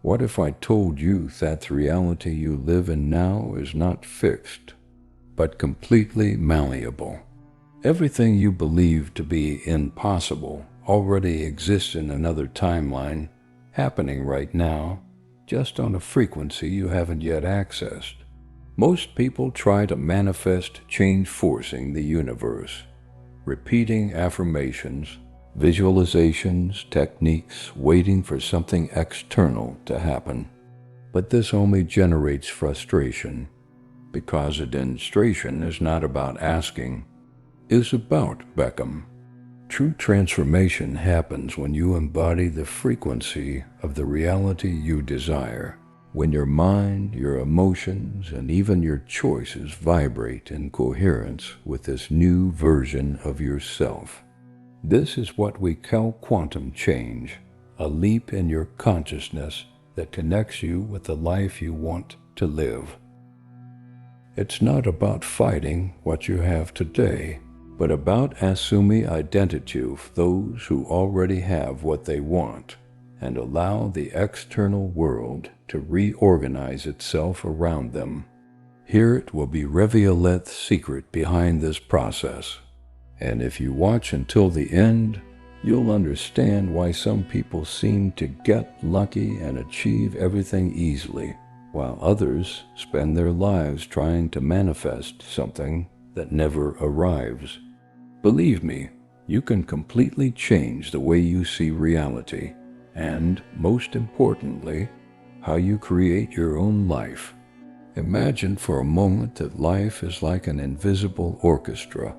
What if I told you that the reality you live in now is not fixed, but completely malleable? Everything you believe to be impossible already exists in another timeline, happening right now, just on a frequency you haven't yet accessed. Most people try to manifest change forcing the universe, repeating affirmations, visualizations, techniques, waiting for something external to happen. But this only generates frustration, because a demonstration is not about asking, it's about become. True transformation happens when you embody the frequency of the reality you desire, when your mind, your emotions, and even your choices vibrate in coherence with this new version of yourself. This is what we call quantum change, a leap in your consciousness that connects you with the life you want to live. It's not about fighting what you have today, but about assuming identity of those who already have what they want and allow the external world to reorganize itself around them. Here it will be revealed the secret behind this process. And if you watch until the end, you'll understand why some people seem to get lucky and achieve everything easily, while others spend their lives trying to manifest something that never arrives. Believe me, you can completely change the way you see reality, and, most importantly, how you create your own life. Imagine for a moment that life is like an invisible orchestra.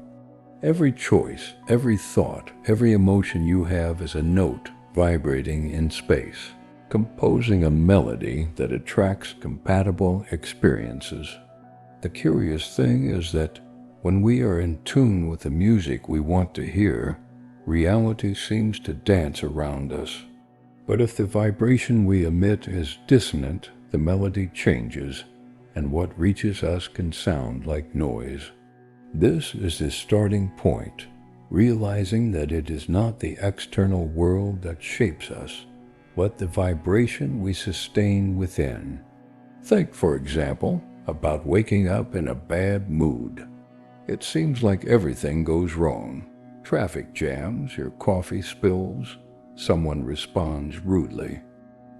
Every choice, every thought, every emotion you have is a note vibrating in space, composing a melody that attracts compatible experiences. The curious thing is that when we are in tune with the music we want to hear, reality seems to dance around us. But if the vibration we emit is dissonant, the melody changes, and what reaches us can sound like noise. This is the starting point, realizing that it is not the external world that shapes us, but the vibration we sustain within. Think, for example, about waking up in a bad mood. It seems like everything goes wrong. Traffic jams, your coffee spills, someone responds rudely.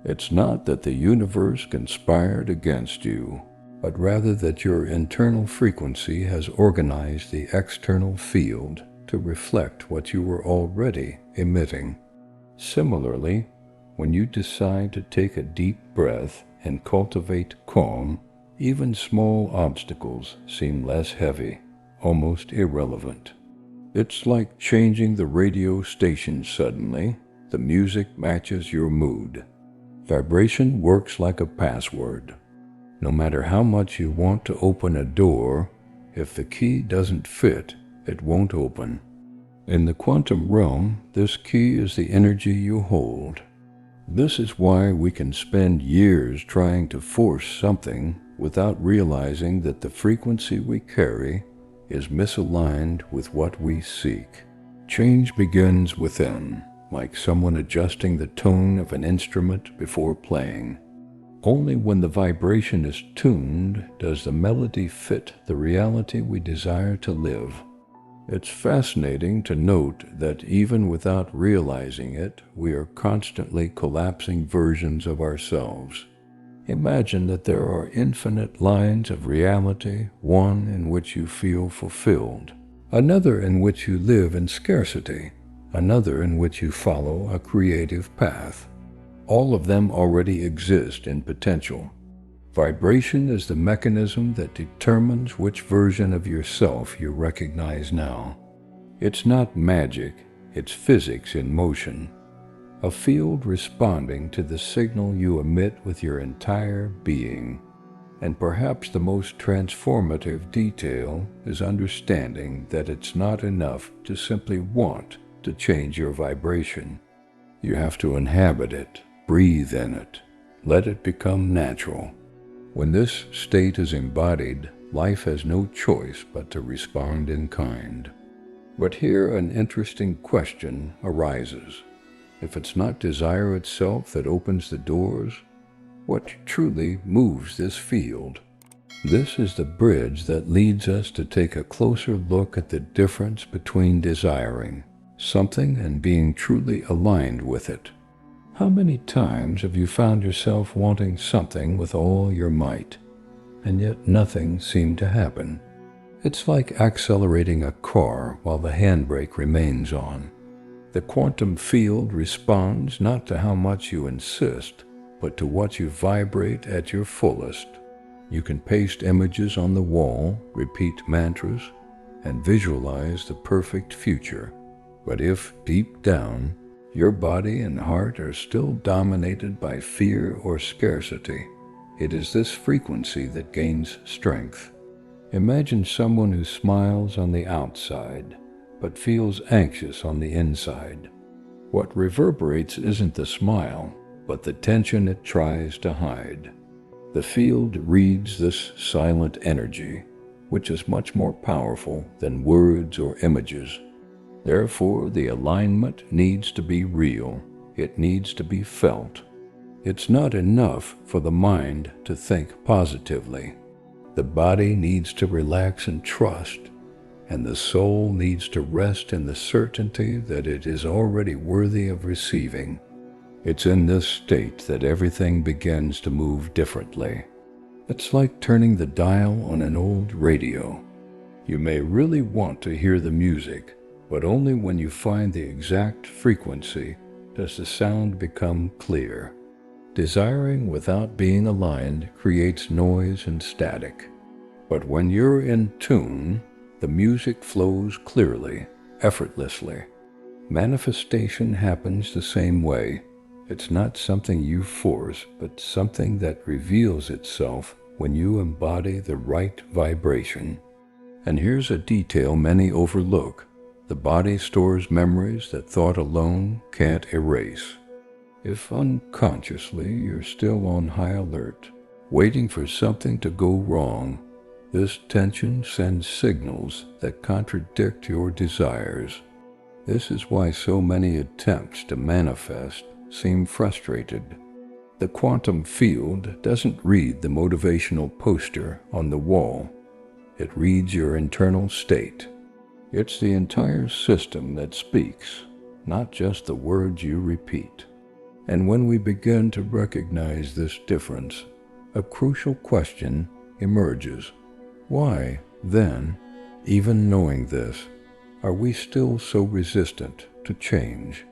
It's not that the universe conspired against you, but rather that your internal frequency has organized the external field to reflect what you were already emitting. Similarly, when you decide to take a deep breath and cultivate calm, even small obstacles seem less heavy, almost irrelevant. It's like changing the radio station suddenly. The music matches your mood. Vibration works like a password. No matter how much you want to open a door, if the key doesn't fit, it won't open. In the quantum realm, this key is the energy you hold. This is why we can spend years trying to force something without realizing that the frequency we carry is misaligned with what we seek. Change begins within, like someone adjusting the tone of an instrument before playing. Only when the vibration is tuned does the melody fit the reality we desire to live. It's fascinating to note that even without realizing it, we are constantly collapsing versions of ourselves. Imagine that there are infinite lines of reality, one in which you feel fulfilled, another in which you live in scarcity, another in which you follow a creative path. All of them already exist in potential. Vibration is the mechanism that determines which version of yourself you recognize now. It's not magic, it's physics in motion. A field responding to the signal you emit with your entire being. And perhaps the most transformative detail is understanding that it's not enough to simply want to change your vibration. You have to inhabit it, breathe in it, let it become natural. When this state is embodied, life has no choice but to respond in kind. But here an interesting question arises. If it's not desire itself that opens the doors, what truly moves this field. This is the bridge that leads us to take a closer look at the difference between desiring something and being truly aligned with it. How many times have you found yourself wanting something with all your might, and yet nothing seemed to happen? It's like accelerating a car while the handbrake remains on. The quantum field responds not to how much you insist, but to what you vibrate at your fullest. You can paste images on the wall, repeat mantras, and visualize the perfect future. But if, deep down, your body and heart are still dominated by fear or scarcity, it is this frequency that gains strength. Imagine someone who smiles on the outside, but feels anxious on the inside. What reverberates isn't the smile, but the tension it tries to hide. The field reads this silent energy, which is much more powerful than words or images. Therefore, the alignment needs to be real. It needs to be felt. It's not enough for the mind to think positively. The body needs to relax and trust, and the soul needs to rest in the certainty that it is already worthy of receiving. It's in this state that everything begins to move differently. It's like turning the dial on an old radio. You may really want to hear the music, but only when you find the exact frequency does the sound become clear. Desiring without being aligned creates noise and static. But when you're in tune, the music flows clearly, effortlessly. Manifestation happens the same way. It's not something you force, but something that reveals itself when you embody the right vibration. And here's a detail many overlook. The body stores memories that thought alone can't erase. If unconsciously you're still on high alert, waiting for something to go wrong, this tension sends signals that contradict your desires. This is why so many attempts to manifest seem frustrated. The quantum field doesn't read the motivational poster on the wall. It reads your internal state. It's the entire system that speaks, not just the words you repeat. And when we begin to recognize this difference, a crucial question emerges. Why, then, even knowing this, are we still so resistant to change?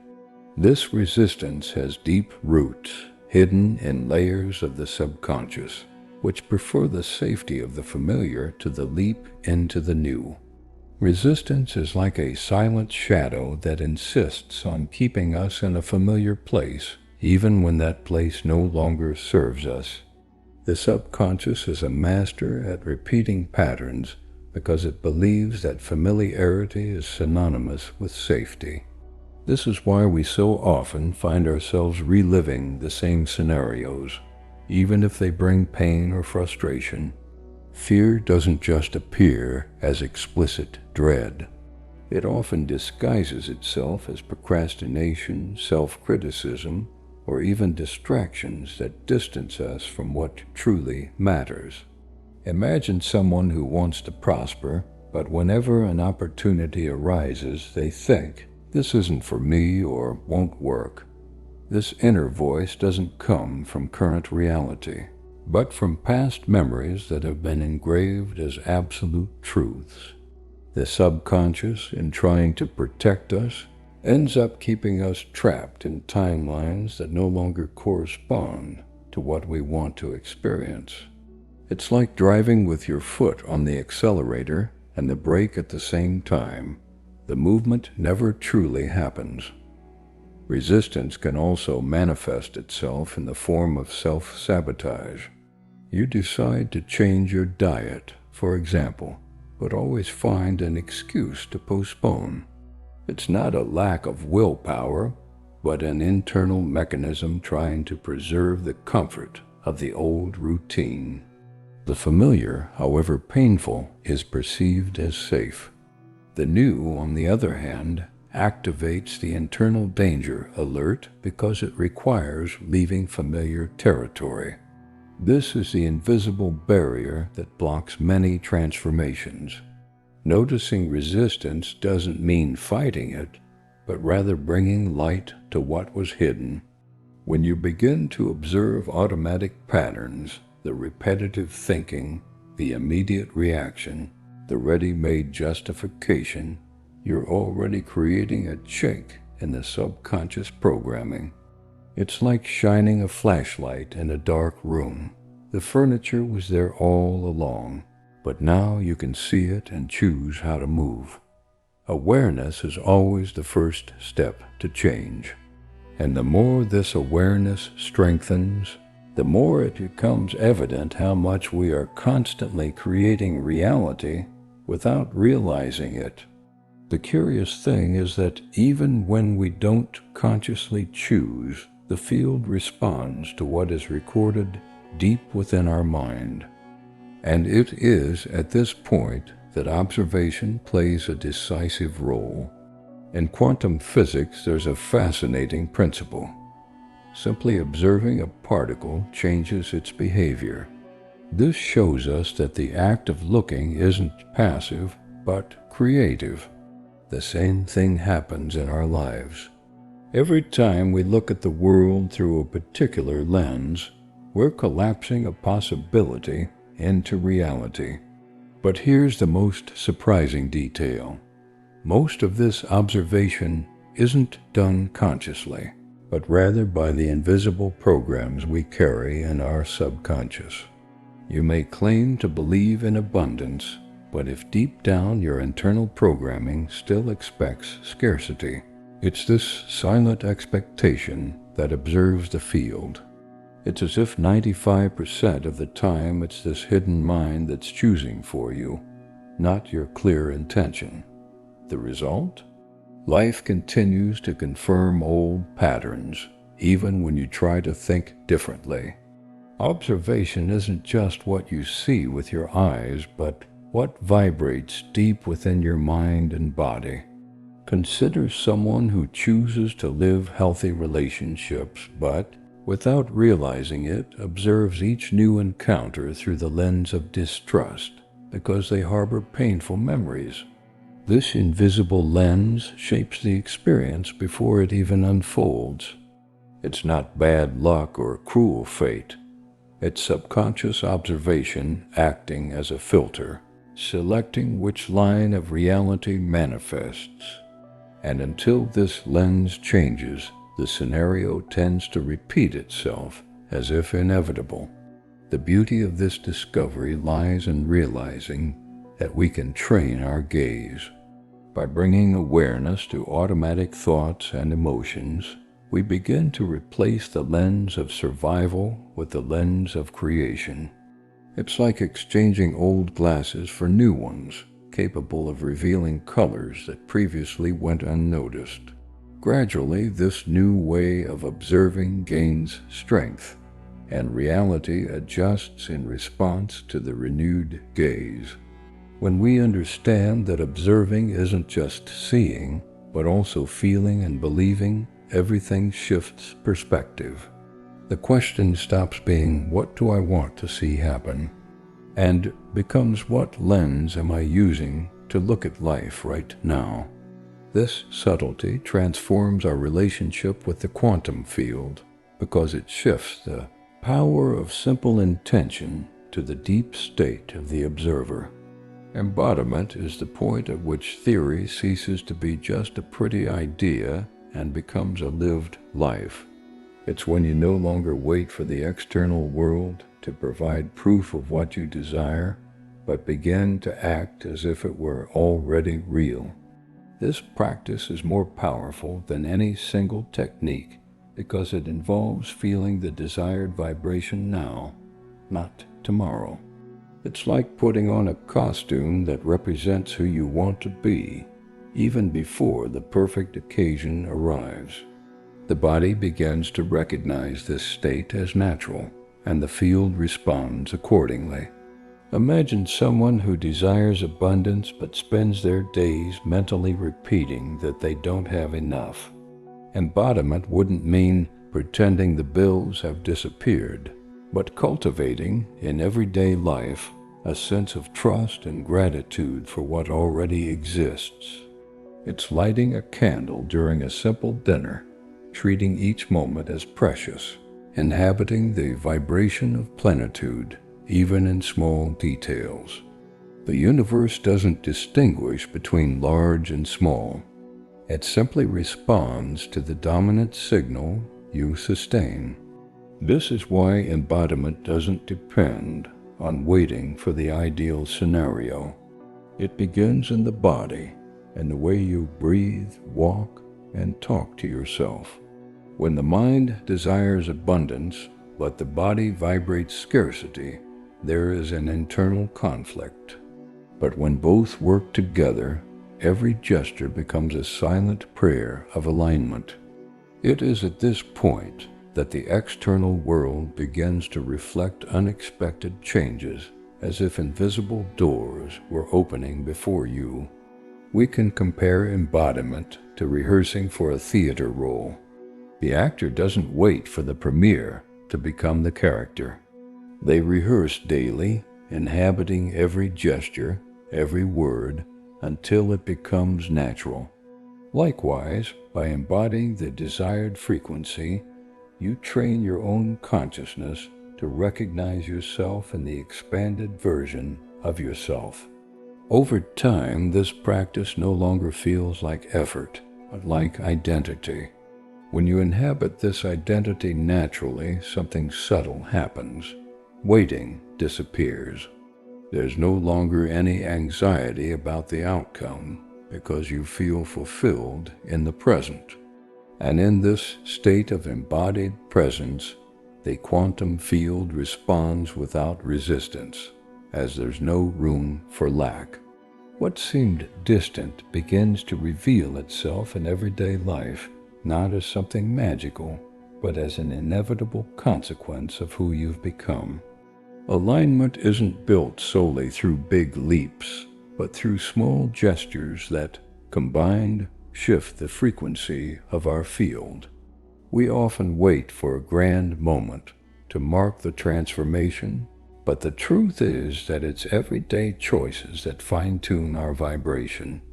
This resistance has deep roots, hidden in layers of the subconscious, which prefer the safety of the familiar to the leap into the new. Resistance is like a silent shadow that insists on keeping us in a familiar place, even when that place no longer serves us. The subconscious is a master at repeating patterns because it believes that familiarity is synonymous with safety. This is why we so often find ourselves reliving the same scenarios, even if they bring pain or frustration. Fear doesn't just appear as explicit dread. It often disguises itself as procrastination, self-criticism, or even distractions that distance us from what truly matters. Imagine someone who wants to prosper, but whenever an opportunity arises, they think, "This isn't for me," or "won't work." This inner voice doesn't come from current reality, but from past memories that have been engraved as absolute truths. The subconscious, in trying to protect us, ends up keeping us trapped in timelines that no longer correspond to what we want to experience. It's like driving with your foot on the accelerator and the brake at the same time. The movement never truly happens. Resistance can also manifest itself in the form of self-sabotage. You decide to change your diet, for example, but always find an excuse to postpone. It's not a lack of willpower, but an internal mechanism trying to preserve the comfort of the old routine. The familiar, however painful, is perceived as safe. The new, on the other hand, activates the internal danger alert because it requires leaving familiar territory. This is the invisible barrier that blocks many transformations. Noticing resistance doesn't mean fighting it, but rather bringing light to what was hidden. When you begin to observe automatic patterns, the repetitive thinking, the immediate reaction, the ready-made justification, you're already creating a chink in the subconscious programming. It's like shining a flashlight in a dark room. The furniture was there all along, but now you can see it and choose how to move. Awareness is always the first step to change. And the more this awareness strengthens, the more it becomes evident how much we are constantly creating reality without realizing it. The curious thing is that even when we don't consciously choose, the field responds to what is recorded deep within our mind. And it is at this point that observation plays a decisive role. In quantum physics, there's a fascinating principle. Simply observing a particle changes its behavior. This shows us that the act of looking isn't passive, but creative. The same thing happens in our lives. Every time we look at the world through a particular lens, we're collapsing a possibility into reality. But here's the most surprising detail. Most of this observation isn't done consciously, but rather by the invisible programs we carry in our subconscious. You may claim to believe in abundance, but if deep down your internal programming still expects scarcity, it's this silent expectation that observes the field. It's as if 95% of the time it's this hidden mind that's choosing for you, not your clear intention. The result? Life continues to confirm old patterns, even when you try to think differently. Observation isn't just what you see with your eyes, but what vibrates deep within your mind and body. Consider someone who chooses to live healthy relationships, but, without realizing it, observes each new encounter through the lens of distrust because they harbor painful memories. This invisible lens shapes the experience before it even unfolds. It's not bad luck or cruel fate. It's subconscious observation acting as a filter, selecting which line of reality manifests. And until this lens changes, the scenario tends to repeat itself as if inevitable. The beauty of this discovery lies in realizing that we can train our gaze. By bringing awareness to automatic thoughts and emotions, we begin to replace the lens of survival with the lens of creation. It's like exchanging old glasses for new ones, capable of revealing colors that previously went unnoticed. Gradually, this new way of observing gains strength, and reality adjusts in response to the renewed gaze. When we understand that observing isn't just seeing, but also feeling and believing, everything shifts perspective. The question stops being, what do I want to see happen? And becomes, what lens am I using to look at life right now? This subtlety transforms our relationship with the quantum field because it shifts the power of simple intention to the deep state of the observer. Embodiment is the point at which theory ceases to be just a pretty idea and becomes a lived life. It's when you no longer wait for the external world to provide proof of what you desire, but begin to act as if it were already real. This practice is more powerful than any single technique because it involves feeling the desired vibration now, not tomorrow. It's like putting on a costume that represents who you want to be, even before the perfect occasion arrives. The body begins to recognize this state as natural, and the field responds accordingly. Imagine someone who desires abundance but spends their days mentally repeating that they don't have enough. Embodiment wouldn't mean pretending the bills have disappeared, but cultivating in everyday life a sense of trust and gratitude for what already exists. It's lighting a candle during a simple dinner, treating each moment as precious, inhabiting the vibration of plenitude, even in small details. The universe doesn't distinguish between large and small. It simply responds to the dominant signal you sustain. This is why embodiment doesn't depend on waiting for the ideal scenario. It begins in the body and the way you breathe, walk, and talk to yourself. When the mind desires abundance, but the body vibrates scarcity, there is an internal conflict. But when both work together, every gesture becomes a silent prayer of alignment. It is at this point that the external world begins to reflect unexpected changes, as if invisible doors were opening before you. We can compare embodiment to rehearsing for a theater role. The actor doesn't wait for the premiere to become the character. They rehearse daily, inhabiting every gesture, every word, until it becomes natural. Likewise, by embodying the desired frequency, you train your own consciousness to recognize yourself in the expanded version of yourself. Over time, this practice no longer feels like effort, but like identity. When you inhabit this identity naturally, something subtle happens. Waiting disappears. There's no longer any anxiety about the outcome because you feel fulfilled in the present. And in this state of embodied presence, the quantum field responds without resistance, as there's no room for lack. What seemed distant begins to reveal itself in everyday life, not as something magical, but as an inevitable consequence of who you've become. Alignment isn't built solely through big leaps, but through small gestures that, combined, shift the frequency of our field. We often wait for a grand moment to mark the transformation, but the truth is that it's everyday choices that fine-tune our vibration.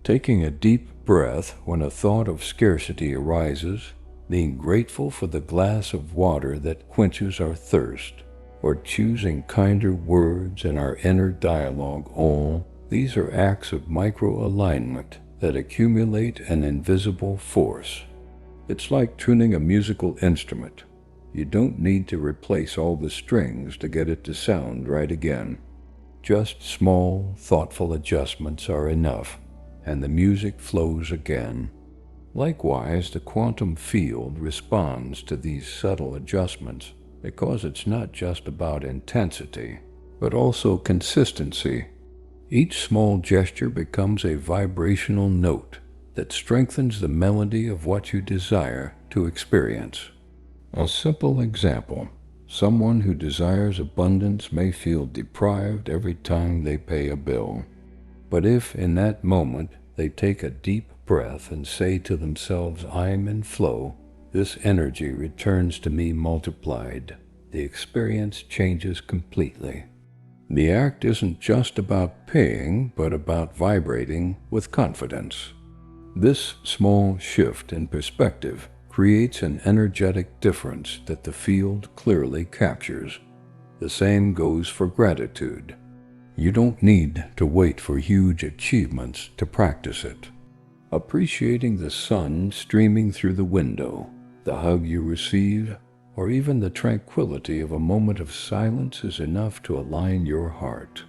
Taking a deep breath when a thought of scarcity arises, being grateful for the glass of water that quenches our thirst, or choosing kinder words in our inner dialogue, all these are acts of micro-alignment that accumulate an invisible force. It's like tuning a musical instrument. You don't need to replace all the strings to get it to sound right again. Just small, thoughtful adjustments are enough, and the music flows again. Likewise, the quantum field responds to these subtle adjustments because it's not just about intensity, but also consistency. Each small gesture becomes a vibrational note that strengthens the melody of what you desire to experience. A simple example: someone who desires abundance may feel deprived every time they pay a bill. But if in that moment they take a deep breath and say to themselves, "I'm in flow," this energy returns to me multiplied. The experience changes completely. The act isn't just about paying, but about vibrating with confidence. This small shift in perspective creates an energetic difference that the field clearly captures. The same goes for gratitude. You don't need to wait for huge achievements to practice it. Appreciating the sun streaming through the window, the hug you receive, or even the tranquility of a moment of silence is enough to align your heart.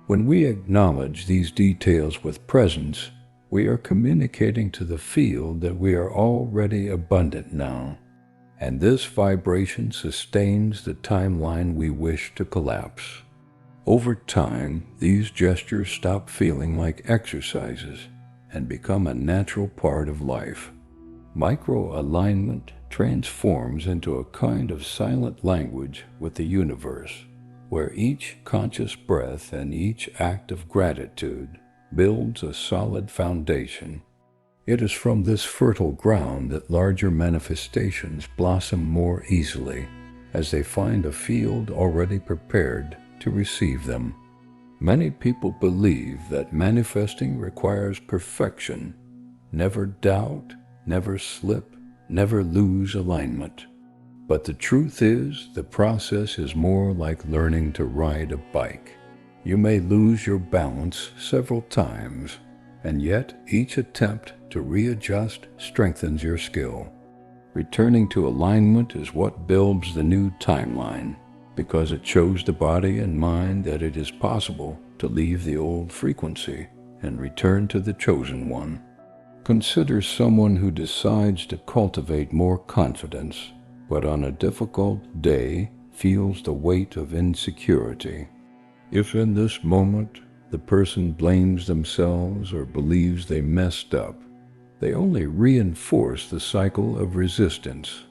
When we acknowledge these details with presence, we are communicating to the field that we are already abundant now, and this vibration sustains the timeline we wish to collapse. Over time, these gestures stop feeling like exercises and become a natural part of life. Micro-alignment transforms into a kind of silent language with the universe, where each conscious breath and each act of gratitude builds a solid foundation. It is from this fertile ground that larger manifestations blossom more easily, as they find a field already prepared to receive them. Many people believe that manifesting requires perfection. Never doubt, never slip, never lose alignment. But the truth is, the process is more like learning to ride a bike. You may lose your balance several times, and yet each attempt to readjust strengthens your skill. Returning to alignment is what builds the new timeline, because it shows the body and mind that it is possible to leave the old frequency and return to the chosen one. Consider someone who decides to cultivate more confidence, but on a difficult day feels the weight of insecurity. If in this moment the person blames themselves or believes they messed up, they only reinforce the cycle of resistance.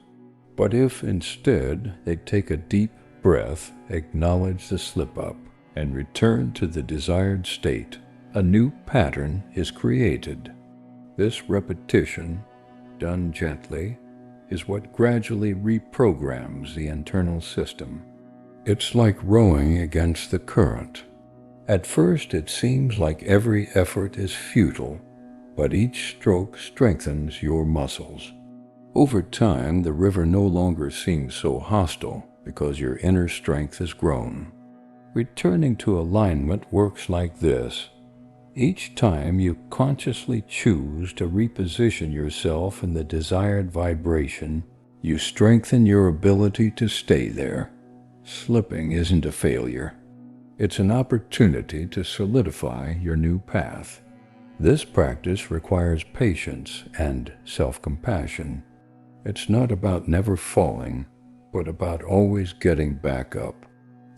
But if instead they take a deep breath, acknowledge the slip-up, and return to the desired state, a new pattern is created. This repetition, done gently, is what gradually reprograms the internal system. It's like rowing against the current. At first it seems like every effort is futile, but each stroke strengthens your muscles. Over time, the river no longer seems so hostile because your inner strength has grown. Returning to alignment works like this. Each time you consciously choose to reposition yourself in the desired vibration, you strengthen your ability to stay there. Slipping isn't a failure. It's an opportunity to solidify your new path. This practice requires patience and self-compassion. It's not about never falling, but about always getting back up.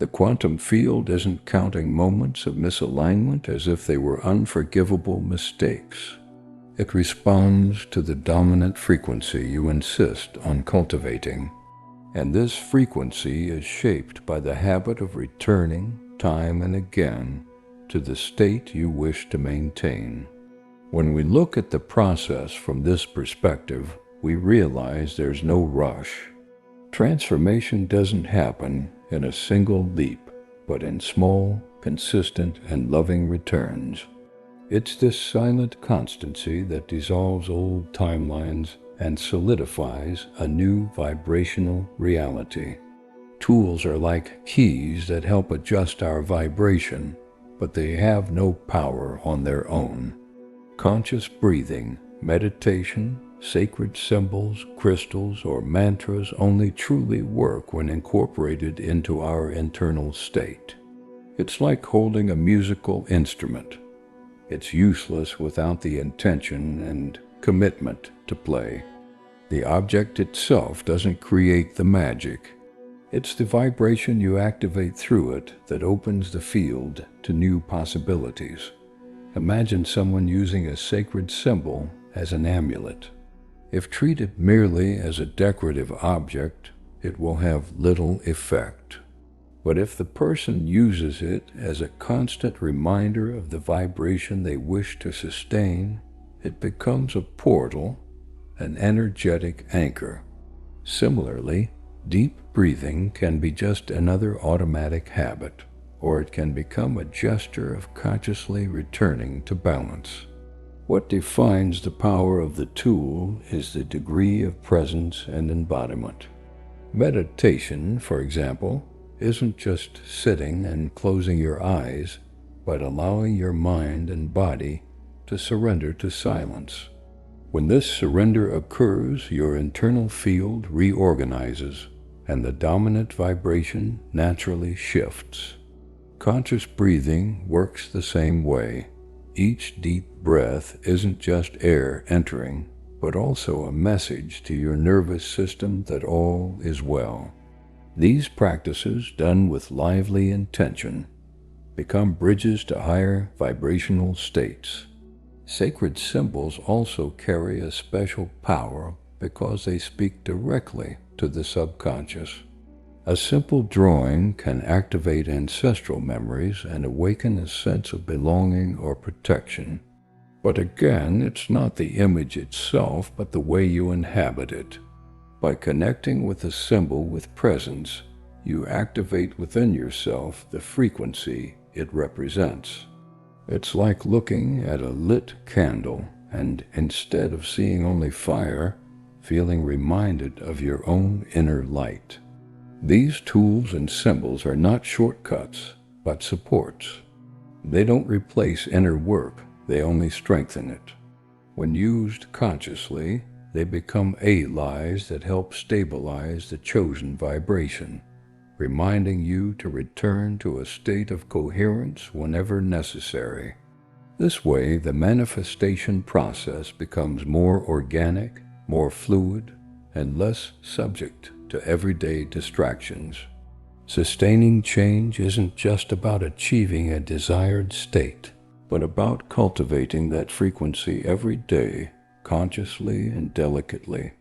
The quantum field isn't counting moments of misalignment as if they were unforgivable mistakes. It responds to the dominant frequency you insist on cultivating. And this frequency is shaped by the habit of returning, time and again, to the state you wish to maintain. When we look at the process from this perspective, we realize there's no rush. Transformation doesn't happen in a single leap, but in small, consistent, and loving returns. It's this silent constancy that dissolves old timelines and solidifies a new vibrational reality. Tools are like keys that help adjust our vibration, but they have no power on their own. Conscious breathing, meditation, sacred symbols, crystals, or mantras only truly work when incorporated into our internal state. It's like holding a musical instrument. It's useless without the intention and commitment to play. The object itself doesn't create the magic. It's the vibration you activate through it that opens the field to new possibilities. Imagine someone using a sacred symbol as an amulet. If treated merely as a decorative object, it will have little effect. But if the person uses it as a constant reminder of the vibration they wish to sustain, it becomes a portal, an energetic anchor. Similarly, deep breathing can be just another automatic habit, or it can become a gesture of consciously returning to balance. What defines the power of the tool is the degree of presence and embodiment. Meditation, for example, isn't just sitting and closing your eyes, but allowing your mind and body to surrender to silence. When this surrender occurs, your internal field reorganizes, and the dominant vibration naturally shifts. Conscious breathing works the same way. Each deep breath isn't just air entering, but also a message to your nervous system that all is well. These practices, done with lively intention, become bridges to higher vibrational states. Sacred symbols also carry a special power because they speak directly to the subconscious. A simple drawing can activate ancestral memories and awaken a sense of belonging or protection. But again, it's not the image itself, but the way you inhabit it. By connecting with the symbol with presence, you activate within yourself the frequency it represents. It's like looking at a lit candle and, instead of seeing only fire, feeling reminded of your own inner light. These tools and symbols are not shortcuts, but supports. They don't replace inner work, they only strengthen it. When used consciously, they become allies that help stabilize the chosen vibration, reminding you to return to a state of coherence whenever necessary. This way, the manifestation process becomes more organic, more fluid, and less subject to everyday distractions. Sustaining change isn't just about achieving a desired state, but about cultivating that frequency every day, consciously and delicately.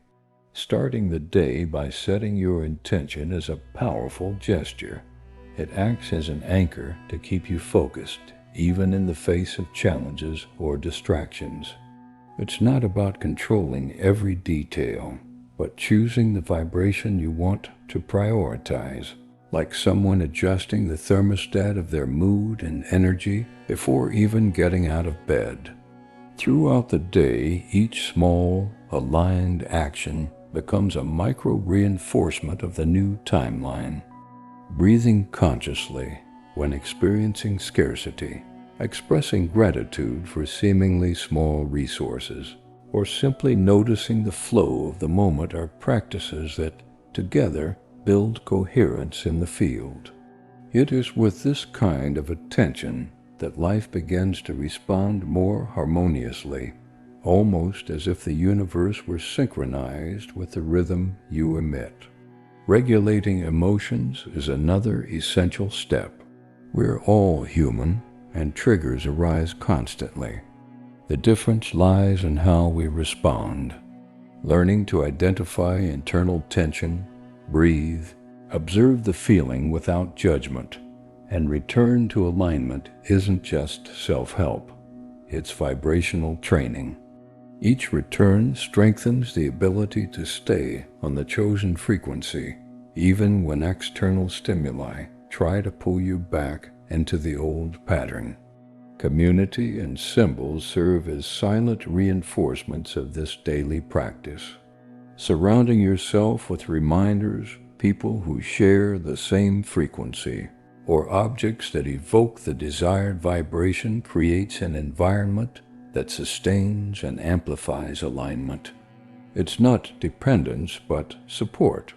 Starting the day by setting your intention is a powerful gesture. It acts as an anchor to keep you focused, even in the face of challenges or distractions. It's not about controlling every detail, but choosing the vibration you want to prioritize, like someone adjusting the thermostat of their mood and energy before even getting out of bed. Throughout the day, each small, aligned action becomes a micro-reinforcement of the new timeline. Breathing consciously when experiencing scarcity, expressing gratitude for seemingly small resources, or simply noticing the flow of the moment are practices that, together, build coherence in the field. It is with this kind of attention that life begins to respond more harmoniously, almost as if the universe were synchronized with the rhythm you emit. Regulating emotions is another essential step. We're all human, and triggers arise constantly. The difference lies in how we respond. Learning to identify internal tension, breathe, observe the feeling without judgment, and return to alignment isn't just self-help, it's vibrational training. Each return strengthens the ability to stay on the chosen frequency, even when external stimuli try to pull you back into the old pattern. Community and symbols serve as silent reinforcements of this daily practice. Surrounding yourself with reminders, people who share the same frequency, or objects that evoke the desired vibration creates an environment that sustains and amplifies alignment. It's not dependence, but support.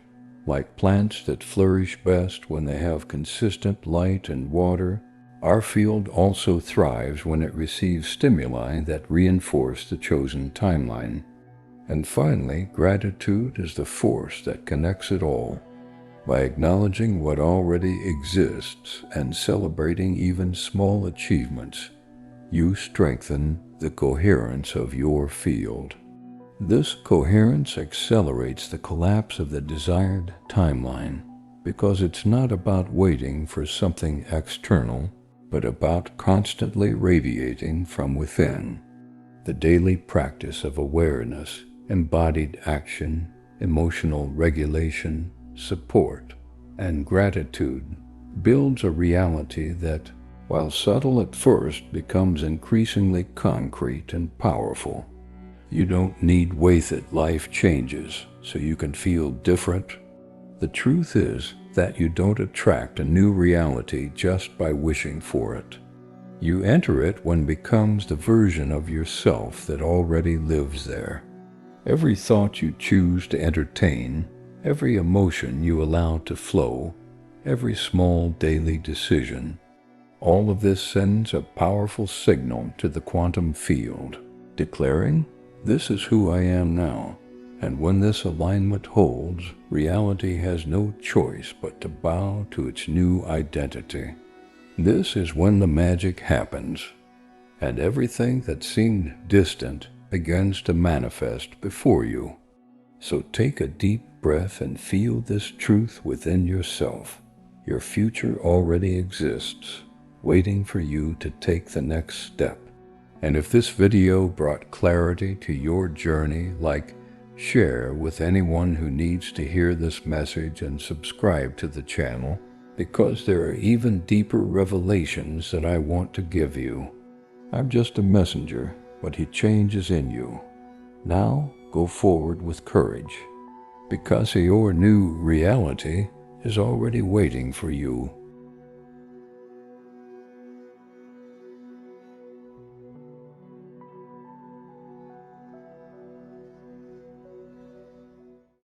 Like plants that flourish best when they have consistent light and water, our field also thrives when it receives stimuli that reinforce the chosen timeline. And finally, gratitude is the force that connects it all. By acknowledging what already exists and celebrating even small achievements, you strengthen the coherence of your field. This coherence accelerates the collapse of the desired timeline because it's not about waiting for something external, but about constantly radiating from within. The daily practice of awareness, embodied action, emotional regulation, support, and gratitude builds a reality that, while subtle at first, becomes increasingly concrete and powerful. You don't need wait that life changes so you can feel different. The truth is that you don't attract a new reality just by wishing for it. You enter it when it becomes the version of yourself that already lives there. Every thought you choose to entertain, every emotion you allow to flow, every small daily decision, all of this sends a powerful signal to the quantum field, declaring, "This is who I am now." And when this alignment holds, reality has no choice but to bow to its new identity. This is when the magic happens, and everything that seemed distant begins to manifest before you. So take a deep breath and feel this truth within yourself. Your future already exists, waiting for you to take the next step. And if this video brought clarity to your journey like Share with anyone who needs to hear this message and subscribe to the channel, because there are even deeper revelations that I want to give you. I'm just a messenger, but change is in you. Now go forward with courage, because your new reality is already waiting for you.